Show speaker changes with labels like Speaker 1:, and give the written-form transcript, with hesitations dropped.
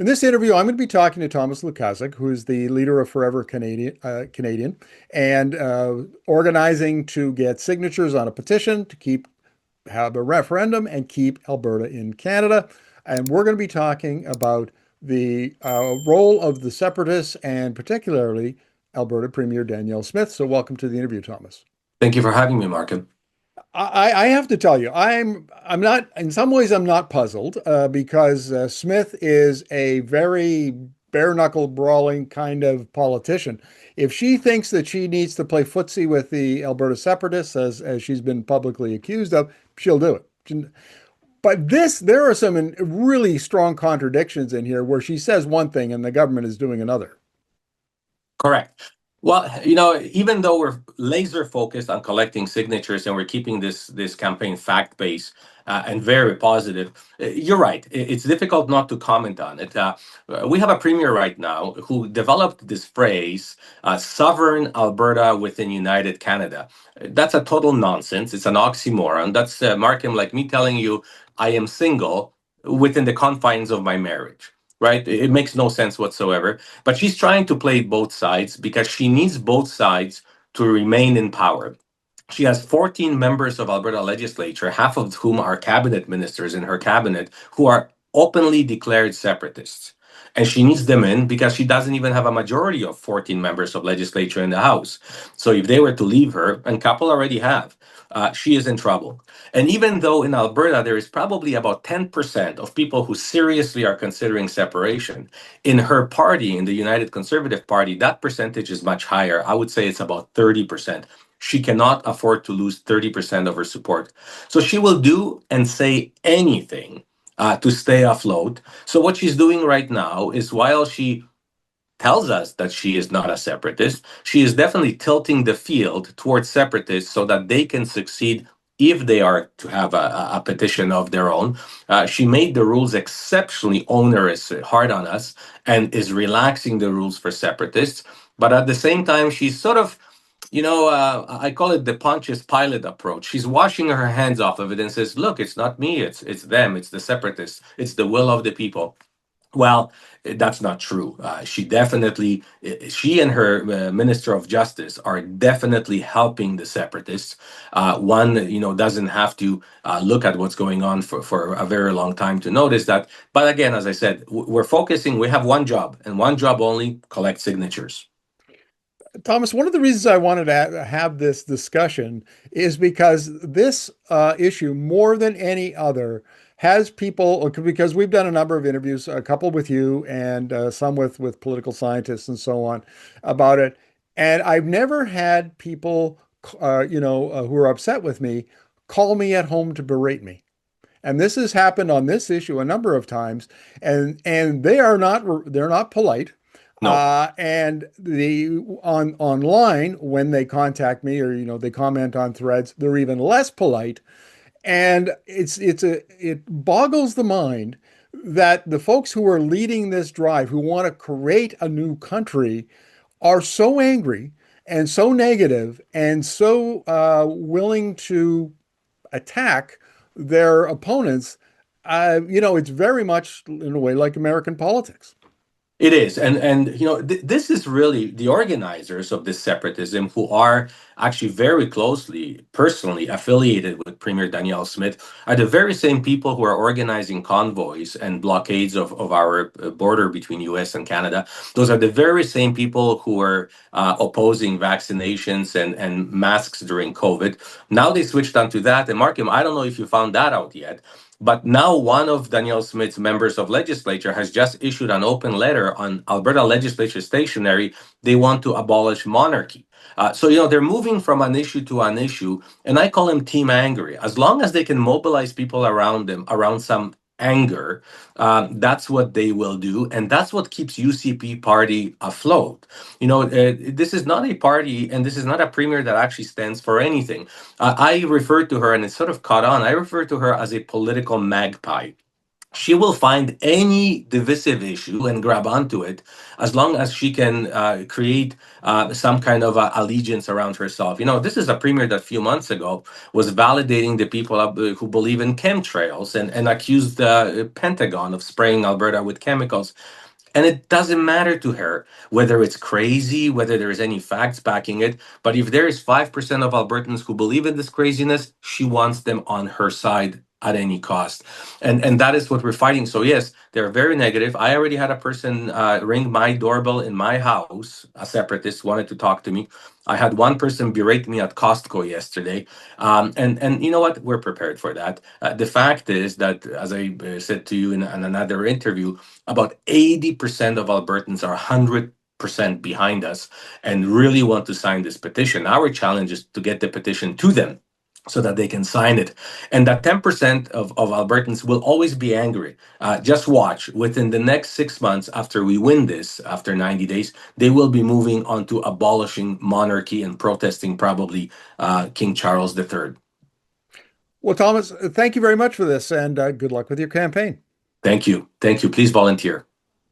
Speaker 1: In this interview, I'm going to be talking to Thomas Lukaszuk, who is the leader of Forever Canadian, and organizing to get signatures on a petition to have a referendum and keep Alberta in Canada. And we're going to be talking about the role of the Separatists and particularly Alberta Premier Danielle Smith. So, welcome to the interview, Thomas.
Speaker 2: Thank you for having me, Markham.
Speaker 1: I have to tell you, I'm not in some ways I'm not puzzled because Smith is a very bare knuckle brawling kind of politician. If she thinks that she needs to play footsie with the Alberta Separatists, as she's been publicly accused of, she'll do it. But there are some really strong contradictions in here where she says one thing and the government is doing another.
Speaker 2: Correct. Well, even though we're laser focused on collecting signatures and we're keeping this campaign fact-based and very positive, you're right. It's difficult not to comment on it. We have a premier right now who developed this phrase, sovereign Alberta within United Canada. That's a total nonsense. It's an oxymoron. That's, Markham, like me telling you I am single within the confines of my marriage. Right? It makes no sense whatsoever. But she's trying to play both sides because she needs both sides to remain in power. She has 14 members of Alberta legislature, half of whom are cabinet ministers in her cabinet, who are openly declared separatists. And she needs them in because she doesn't even have a majority of 14 members of legislature in the House. So if they were to leave her, and a couple already have, she is in trouble. And even though in Alberta there is probably about 10% of people who seriously are considering separation, in her party, in the United Conservative Party, that percentage is much higher. I would say it's about 30%. She cannot afford to lose 30% of her support. So she will do and say anything to stay afloat. So what she's doing right now is while she tells us that she is not a separatist, she is definitely tilting the field towards separatists so that they can succeed if they are to have a petition of their own. She made the rules exceptionally onerous, hard on us, and is relaxing the rules for separatists. But at the same time, she's sort of, I call it the Pontius Pilate approach. She's washing her hands off of it and says, look, it's not me, it's them, it's the separatists, it's the will of the people. Well, that's not true. She and her Minister of Justice are definitely helping the separatists. One, doesn't have to look at what's going on for a very long time to notice that. But again, as I said, we have one job and one job only: collect signatures.
Speaker 1: Thomas, one of the reasons I wanted to have this discussion is because this issue, more than any other, has people, because we've done a number of interviews, a couple with you and some with political scientists and so on about it. And I've never had people, who are upset with me call me at home to berate me. And this has happened on this issue a number of times, and they're not polite.
Speaker 2: No.
Speaker 1: And online when they contact me or they comment on threads, they're even less polite. And it boggles the mind that the folks who are leading this drive, who want to create a new country, are so angry and so negative and so willing to attack their opponents. It's very much in a way like American politics.
Speaker 2: It is, and this is really the organizers of this separatism who are actually very closely, personally affiliated with Premier Danielle Smith, are the very same people who are organizing convoys and blockades of our border between U.S. and Canada. Those are the very same people who are opposing vaccinations and masks during COVID. Now they switched onto that, and Markham, I don't know if you found that out yet. But now one of Danielle Smith's members of legislature has just issued an open letter on Alberta legislature stationery. They want to abolish monarchy. So they're moving from an issue to an issue, and I call them team angry. As long as they can mobilize people around them, around some anger, that's what they will do, and that's what keeps UCP party afloat. This is not a party, and this is not a premier that actually stands for anything. I refer to her, and it's sort of caught on. I refer to her as a political magpie. She will find any divisive issue and grab onto it as long as she can create some kind of allegiance around herself. This is a premier that a few months ago was validating the people who believe in chemtrails and accused the Pentagon of spraying Alberta with chemicals. And it doesn't matter to her whether it's crazy, whether there's any facts backing it. But if there is 5% of Albertans who believe in this craziness, she wants them on her side at any cost. And that is what we're fighting. So yes, they're very negative. I already had a person ring my doorbell in my house. A separatist wanted to talk to me. I had one person berate me at Costco yesterday. And you know what? We're prepared for that. The fact is that, as I said to you in another interview, about 80% of Albertans are 100% behind us and really want to sign this petition. Our challenge is to get the petition to them so that they can sign it. And that 10% of Albertans will always be angry. Just watch. Within the next 6 months, after we win this, after 90 days, they will be moving on to abolishing monarchy and protesting probably King Charles III.
Speaker 1: Well, Thomas, thank you very much for this, and good luck with your campaign.
Speaker 2: Thank you. Thank you. Please volunteer.